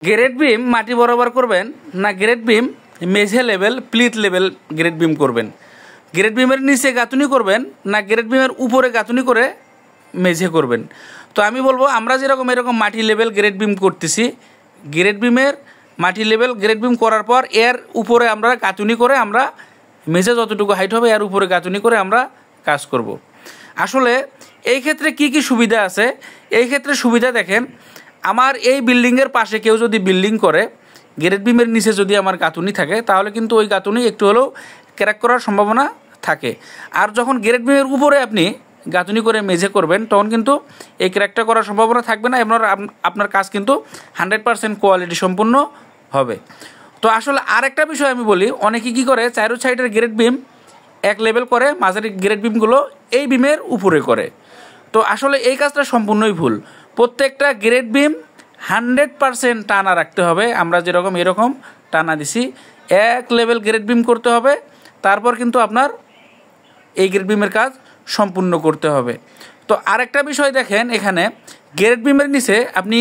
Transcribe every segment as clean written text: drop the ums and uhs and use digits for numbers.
Grade beam মাটি বরাবর করবেন না গ্রেড বিম মেঝে লেভেল প্লিথ লেভেল গ্রেড বিম করবেন? গ্রেড বিমের নিচে গাঁথুনি করবেন না গ্রেড বিমের উপরে গাঁথুনি করে মেঝে করবেন? তো আমি বলবো আমরা যেরকম এরকম মাটি লেভেল গ্রেড বিম করতেছি, গ্রেড বিমের মাটি লেভেল গ্রেড বিম করার পর এর উপরে আমরা গাঁথুনি করে আমরা মেঝে যতটুকু হাইট হবে এর উপরে গাঁথুনি করে আমরা কাজ করব। আসলে এই ক্ষেত্রে কি কি সুবিধা আছে? এই ক্ষেত্রে সুবিধা দেখেন, আমার এই বিল্ডিংয়ের পাশে কেউ যদি বিল্ডিং করে গ্রেড বিমের নিচে যদি আমার গাঁথুনি থাকে তাহলে কিন্তু ওই গাঁথুনি একটু হলেও ক্র্যাক করার সম্ভাবনা থাকে। আর যখন গ্রেড বিমের উপরে আপনি গাঁথুনি করে মেঝে করবেন তখন কিন্তু এই ক্র্যাকটা করার সম্ভাবনা থাকবে না, এবং আপনার কাজ কিন্তু 100% কোয়ালিটি সম্পূর্ণ হবে। তো আসলে আরেকটা বিষয় আমি বলি, অনেকে কী করে চারো সাইডের গ্রেড বিম এক লেভেল করে, মাঝারি গ্রেড বিমগুলো এই বিমের উপরে করে। তো আসলে এই কাজটা সম্পূর্ণই ভুল। প্রত্যেকটা গ্রেড বিম 100% টানা রাখতে হবে। আমরা যেরকম এরকম টানা দিছি, এক লেভেল গ্রেড বিম করতে হবে, তারপর কিন্তু আপনার এই গ্রেড বিমের কাজ সম্পূর্ণ করতে হবে। তো আরেকটা বিষয় দেখেন, এখানে গ্রেড বিমের নিচে আপনি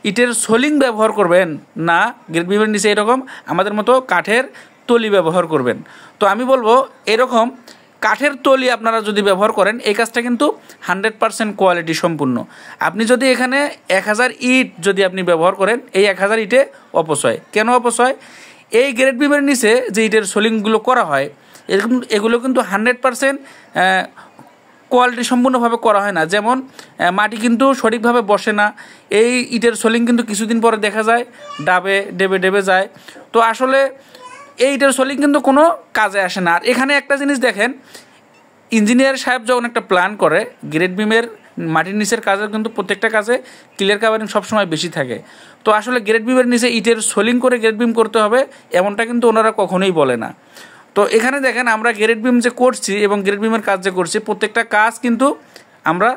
ইটের সোলিং ব্যবহার করবেন না, গ্রেড বিমের নিচে এরকম আমাদের মতো কাঠের তলি ব্যবহার করবেন। তো আমি বলবো এরকম কাঠের তলি আপনারা যদি ব্যবহার করেন এই কাজটা কিন্তু 100% কোয়ালিটি সম্পূর্ণ। আপনি যদি এখানে 1000 ইট যদি আপনি ব্যবহার করেন, এই 1000 ইটে অপচয়। কেন অপচয়? এই গ্রেড বিমের নিচে যে ইটের সোলিংগুলো করা হয় এগুলো কিন্তু 100% কোয়ালিটি সম্পূর্ণভাবে করা হয় না। যেমন মাটি কিন্তু সঠিকভাবে বসে না, এই ইটের সোলিং কিন্তু কিছুদিন পরে দেখা যায় ডেবে যায়। তো আসলে এই ইটের সোলিং কিন্তু কোনো কাজে আসে না। আর এখানে একটা জিনিস দেখেন, ইঞ্জিনিয়ার সাহেব যখন একটা প্ল্যান করে গ্রেড বিমের মাটির নিচের কাজের কিন্তু প্রত্যেকটা কাজে ক্লিয়ার কাভারিং সবসময় বেশি থাকে। তো আসলে গ্রেড বিমের নিচে ইটের সোলিং করে গ্রেড বিম করতে হবে এমনটা কিন্তু ওনারা কখনোই বলে না। তো এখানে দেখেন আমরা গ্রেড বিম যে করছি এবং গ্রেড বিমের কাজ যে করছি, প্রত্যেকটা কাজ কিন্তু আমরা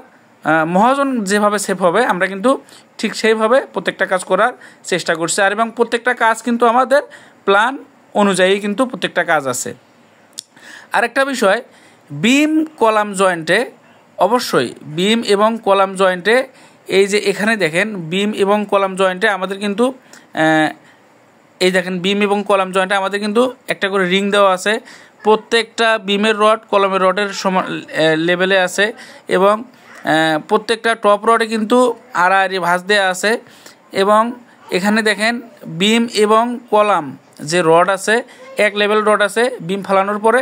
মহাজন যেভাবে সেভ হবে আমরা কিন্তু ঠিক সেইভাবে প্রত্যেকটা কাজ করার চেষ্টা করছি। আর এবং প্রত্যেকটা কাজ কিন্তু আমাদের প্ল্যান অনুযায়ী কিন্তু প্রত্যেকটা কাজ আছে। আরেকটা বিষয়, বিম কলাম জয়েন্টে অবশ্যই বিম এবং কলাম জয়েন্টে এই যে এখানে দেখেন বিম এবং কলাম জয়েন্টে আমাদের কিন্তু এই দেখেন বিম এবং কলাম জয়েন্টে আমাদের কিন্তু একটা করে রিং দেওয়া আছে। প্রত্যেকটা বিমের রড কলামের রডের সমান লেভেলে আছে, এবং প্রত্যেকটা টপ রডে কিন্তু আড়াআড়ি ভাঁজ দেওয়া আছে। এবং এখানে দেখেন বিম এবং কলাম যে রড আছে এক লেভেল রড আছে। বিম ফালানোর পরে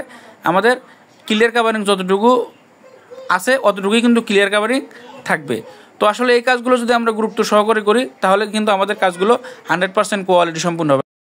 আমাদের ক্লিয়ার কাভারিং যতটুকু আছে অতটুকুই কিন্তু ক্লিয়ার কাভারিং থাকবে। তো আসলে এই কাজগুলো যদি আমরা গুরুত্ব সহকারে করি তাহলে কিন্তু আমাদের কাজগুলো 100% কোয়ালিটি সম্পূর্ণ হবে।